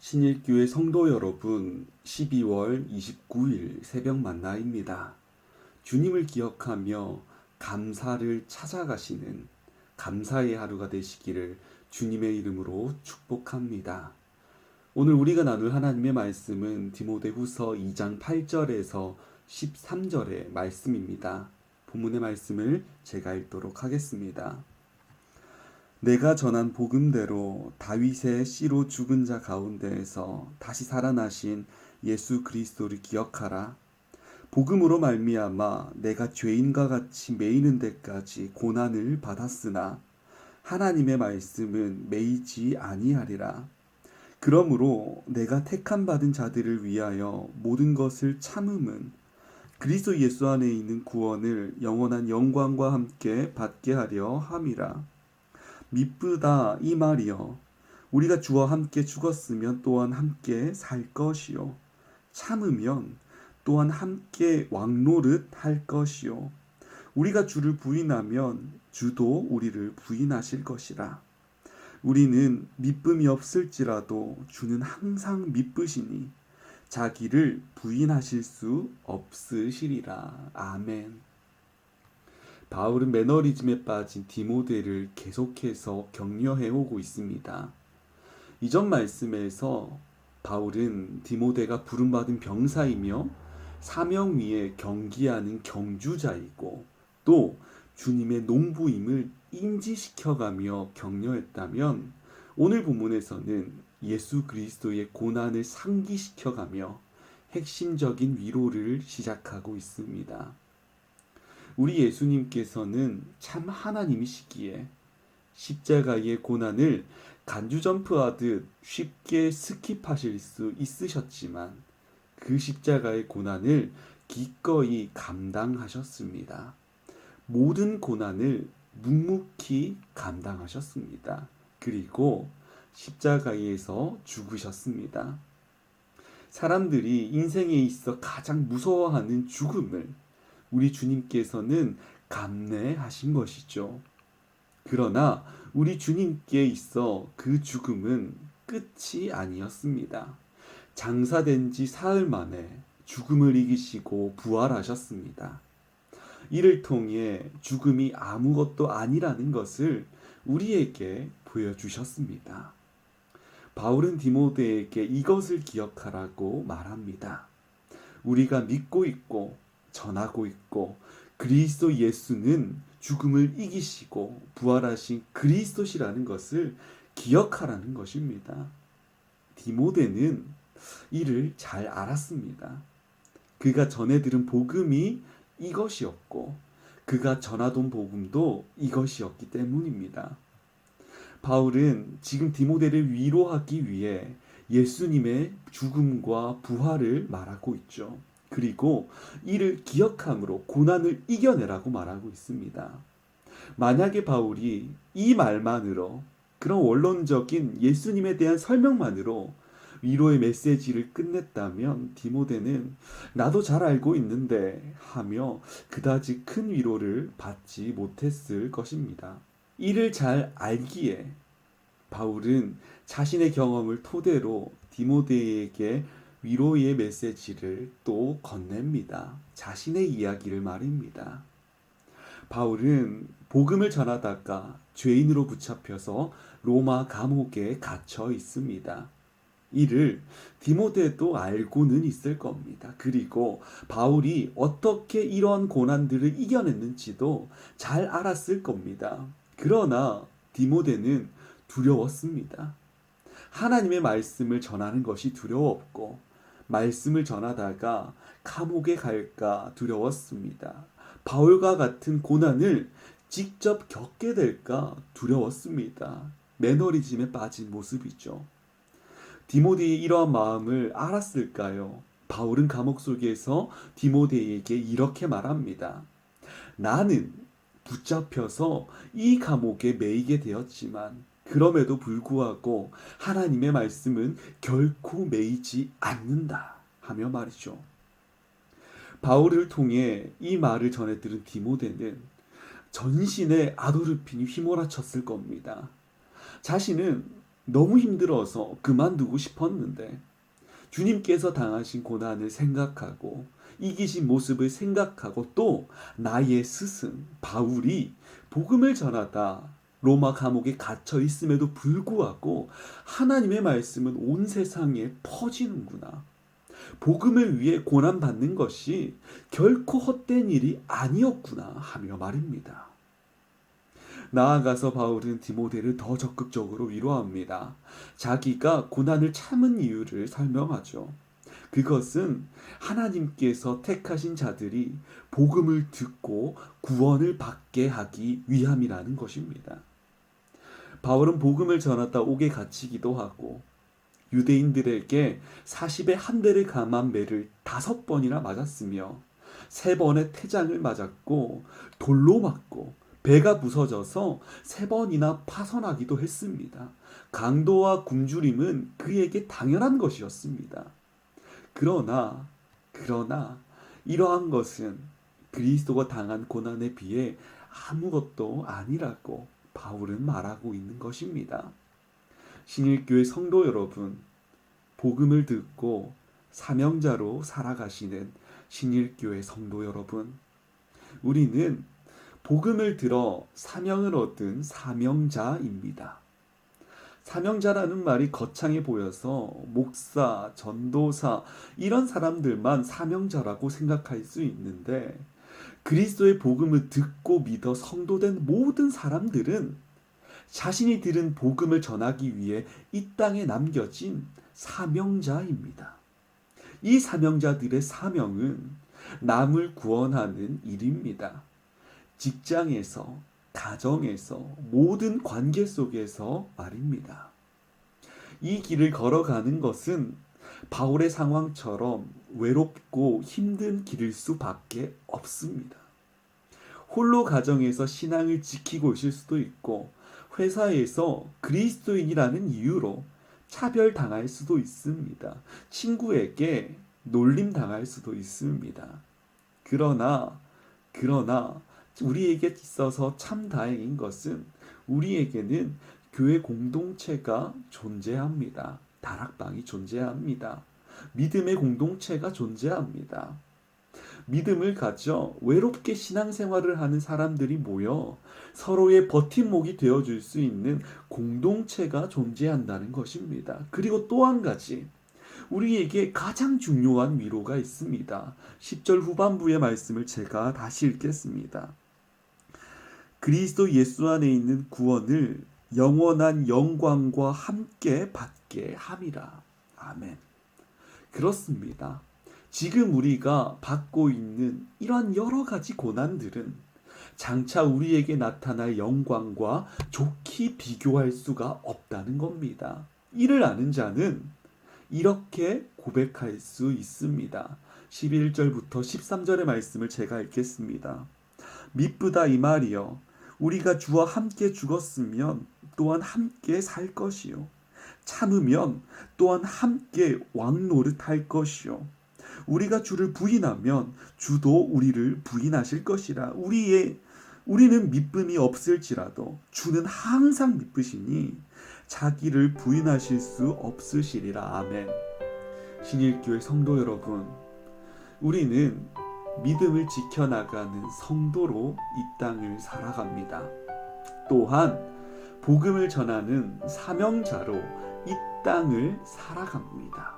신일교회 성도 여러분, 12월 29일 새벽 만나입니다. 주님을 기억하며 감사를 찾아가시는 감사의 하루가 되시기를 주님의 이름으로 축복합니다. 오늘 우리가 나눌 하나님의 말씀은 디모데후서 2장 8절에서 13절의 말씀입니다. 본문의 말씀을 제가 읽도록 하겠습니다. 내가 전한 복음대로 다윗의 씨로 죽은 자 가운데에서 다시 살아나신 예수 그리스도를 기억하라. 복음으로 말미암아 내가 죄인과 같이 매이는 데까지 고난을 받았으나 하나님의 말씀은 매이지 아니하리라. 그러므로 내가 택함 받은 자들을 위하여 모든 것을 참음은 그리스도 예수 안에 있는 구원을 영원한 영광과 함께 받게 하려 함이라. 미쁘다 이 말이여, 우리가 주와 함께 죽었으면 또한 함께 살 것이요 참으면 또한 함께 왕노릇 할 것이요 우리가 주를 부인하면 주도 우리를 부인하실 것이라. 우리는 미쁨이 없을지라도 주는 항상 미쁘시니 자기를 부인하실 수 없으시리라. 아멘. 바울은 매너리즘에 빠진 디모데를 계속해서 격려해 오고 있습니다. 이전 말씀에서 바울은 디모데가 부름받은 병사이며 사명 위에 경기하는 경주자이고 또 주님의 농부임을 인지시켜가며 격려했다면, 오늘 본문에서는 예수 그리스도의 고난을 상기시켜가며 핵심적인 위로를 시작하고 있습니다. 우리 예수님께서는 참 하나님이시기에 십자가의 고난을 간주점프하듯 쉽게 스킵하실 수 있으셨지만 그 십자가의 고난을 기꺼이 감당하셨습니다. 모든 고난을 묵묵히 감당하셨습니다. 그리고 십자가에서 죽으셨습니다. 사람들이 인생에 있어 가장 무서워하는 죽음을 우리 주님께서는 감내하신 것이죠. 그러나 우리 주님께 있어 그 죽음은 끝이 아니었습니다. 장사된 지 사흘 만에 죽음을 이기시고 부활하셨습니다. 이를 통해 죽음이 아무것도 아니라는 것을 우리에게 보여주셨습니다. 바울은 디모데에게 이것을 기억하라고 말합니다. 우리가 믿고 있고 전하고 있고 그리스도 예수는 죽음을 이기시고 부활하신 그리스도시라는 것을 기억하라는 것입니다. 디모데는 이를 잘 알았습니다. 그가 전해 들은 복음이 이것이었고 그가 전하던 복음도 이것이었기 때문입니다. 바울은 지금 디모데를 위로하기 위해 예수님의 죽음과 부활을 말하고 있죠. 그리고 이를 기억함으로 고난을 이겨내라고 말하고 있습니다. 만약에 바울이 이 말만으로, 그런 원론적인 예수님에 대한 설명만으로 위로의 메시지를 끝냈다면 디모데는 나도 잘 알고 있는데 하며 그다지 큰 위로를 받지 못했을 것입니다. 이를 잘 알기에 바울은 자신의 경험을 토대로 디모데에게 위로의 메시지를 또 건넵니다. 자신의 이야기를 말입니다. 바울은 복음을 전하다가 죄인으로 붙잡혀서 로마 감옥에 갇혀 있습니다. 이를 디모데도 알고는 있을 겁니다. 그리고 바울이 어떻게 이러한 고난들을 이겨냈는지도 잘 알았을 겁니다. 그러나 디모데는 두려웠습니다. 하나님의 말씀을 전하는 것이 두려웠고 말씀을 전하다가 감옥에 갈까 두려웠습니다. 바울과 같은 고난을 직접 겪게 될까 두려웠습니다. 매너리즘에 빠진 모습이죠. 디모데의 이러한 마음을 알았을까요? 바울은 감옥 속에서 디모데에게 이렇게 말합니다. 나는 붙잡혀서 이 감옥에 매이게 되었지만 그럼에도 불구하고 하나님의 말씀은 결코 매이지 않는다 하며 말이죠. 바울을 통해 이 말을 전해 들은 디모데는 전신에 아도르핀이 휘몰아쳤을 겁니다. 자신은 너무 힘들어서 그만두고 싶었는데 주님께서 당하신 고난을 생각하고 이기신 모습을 생각하고 또 나의 스승 바울이 복음을 전하다 로마 감옥에 갇혀 있음에도 불구하고 하나님의 말씀은 온 세상에 퍼지는구나. 복음을 위해 고난받는 것이 결코 헛된 일이 아니었구나 하며 말입니다. 나아가서 바울은 디모데를 더 적극적으로 위로합니다. 자기가 고난을 참은 이유를 설명하죠. 그것은 하나님께서 택하신 자들이 복음을 듣고 구원을 받게 하기 위함이라는 것입니다. 바울은 복음을 전하다 옥에 갇히기도 하고 유대인들에게 40의 한 대를 감한 매를 5번이나 맞았으며 3번의 태장을 맞았고 돌로 맞고 배가 부서져서 3번이나 파선하기도 했습니다. 강도와 굶주림은 그에게 당연한 것이었습니다. 그러나 이러한 것은 그리스도가 당한 고난에 비해 아무것도 아니라고 바울은 말하고 있는 것입니다. 신일교회 성도 여러분, 복음을 듣고 사명자로 살아가시는 신일교회 성도 여러분, 우리는 복음을 들어 사명을 얻은 사명자입니다. 사명자라는 말이 거창해 보여서 목사, 전도사 이런 사람들만 사명자라고 생각할 수 있는데 그리스도의 복음을 듣고 믿어 성도된 모든 사람들은 자신이 들은 복음을 전하기 위해 이 땅에 남겨진 사명자입니다. 이 사명자들의 사명은 남을 구원하는 일입니다. 직장에서, 가정에서, 모든 관계 속에서 말입니다. 이 길을 걸어가는 것은 바울의 상황처럼 외롭고 힘든 길일 수밖에 없습니다. 홀로 가정에서 신앙을 지키고 있을 수도 있고 회사에서 그리스도인이라는 이유로 차별당할 수도 있습니다. 친구에게 놀림당할 수도 있습니다. 그러나 우리에게 있어서 참 다행인 것은 우리에게는 교회 공동체가 존재합니다. 다락방이 존재합니다. 믿음의 공동체가 존재합니다. 믿음을 가져 외롭게 신앙생활을 하는 사람들이 모여 서로의 버팀목이 되어줄 수 있는 공동체가 존재한다는 것입니다. 그리고 또 한 가지, 우리에게 가장 중요한 위로가 있습니다. 10절 후반부의 말씀을 제가 다시 읽겠습니다. 그리스도 예수 안에 있는 구원을 영원한 영광과 함께 받게 함이라. 아멘. 그렇습니다. 지금 우리가 받고 있는 이러한 여러 가지 고난들은 장차 우리에게 나타날 영광과 좋게 비교할 수가 없다는 겁니다. 이를 아는 자는 이렇게 고백할 수 있습니다. 11절부터 13절의 말씀을 제가 읽겠습니다. 미쁘다 이 말이여, 우리가 주와 함께 죽었으면 또한 함께 살 것이요, 참으면 또한 함께 왕노릇할 것이요, 우리가 주를 부인하면 주도 우리를 부인하실 것이라. 우리는 미쁨이 없을지라도 주는 항상 미쁘시니 자기를 부인하실 수 없으시리라. 아멘. 신일교회 성도 여러분, 우리는 믿음을 지켜나가는 성도로 이 땅을 살아갑니다. 또한 복음을 전하는 사명자로 이 땅을 살아갑니다.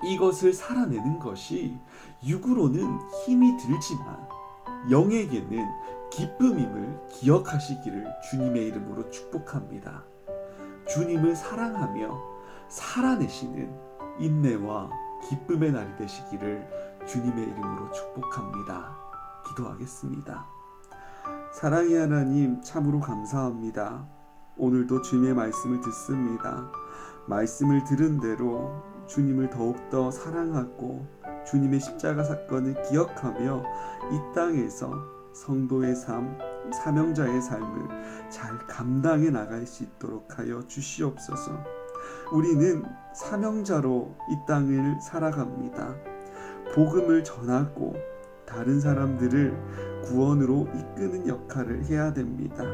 이것을 살아내는 것이 육으로는 힘이 들지만 영에게는 기쁨임을 기억하시기를 주님의 이름으로 축복합니다. 주님을 사랑하며 살아내시는 인내와 기쁨의 날이 되시기를 주님의 이름으로 축복합니다. 기도하겠습니다. 사랑의 하나님, 참으로 감사합니다. 오늘도 주님의 말씀을 듣습니다. 말씀을 들은 대로 주님을 더욱더 사랑하고 주님의 십자가 사건을 기억하며 이 땅에서 성도의 삶, 사명자의 삶을 잘 감당해 나갈 수 있도록 하여 주시옵소서. 우리는 사명자로 이 땅을 살아갑니다. 복음을 전하고 다른 사람들을 구원으로 이끄는 역할을 해야 됩니다.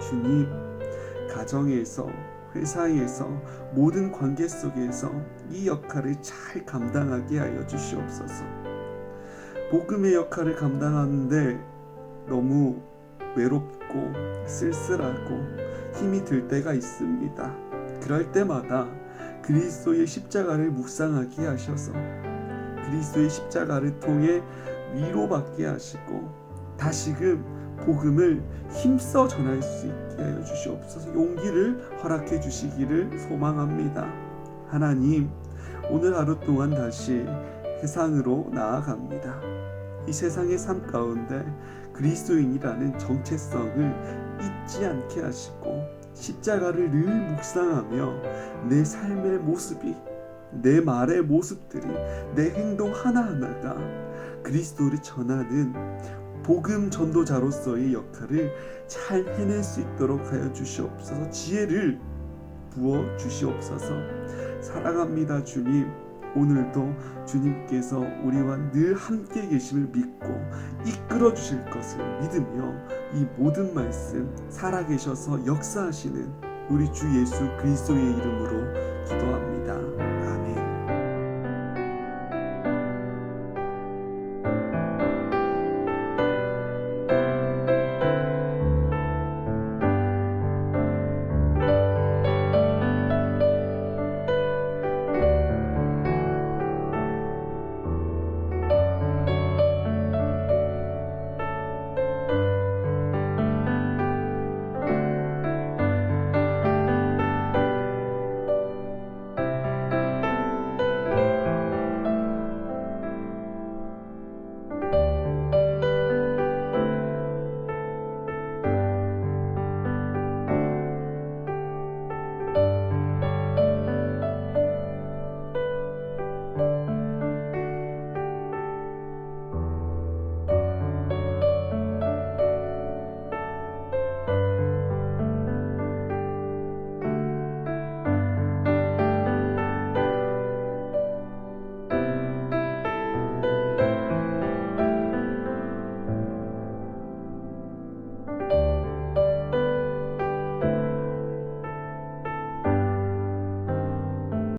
주님, 가정에서, 회사에서 모든 관계 속에서 이 역할을 잘 감당하게 하여 주시옵소서. 복음의 역할을 감당하는데 너무 외롭고 쓸쓸하고 힘이 들 때가 있습니다. 그럴 때마다 그리스도의 십자가를 묵상하게 하셔서 그리스도의 십자가를 통해 위로받게 하시고 다시금 복음을 힘써 전할 수 있게 하여 주시옵소서. 용기를 허락해 주시기를 소망합니다. 하나님, 오늘 하루 동안 다시 세상으로 나아갑니다. 이 세상의 삶 가운데 그리스도인이라는 정체성을 잊지 않게 하시고 십자가를 늘 묵상하며 내 삶의 모습이, 내 말의 모습들이, 내 행동 하나하나가 그리스도를 전하는 복음 전도자로서의 역할을 잘 해낼 수 있도록 하여 주시옵소서. 지혜를 부어 주시옵소서. 사랑합니다, 주님. 오늘도 주님께서 우리와 늘 함께 계심을 믿고 이끌어 주실 것을 믿으며 이 모든 말씀 살아계셔서 역사하시는 우리 주 예수 그리스도의 이름으로 기도합니다.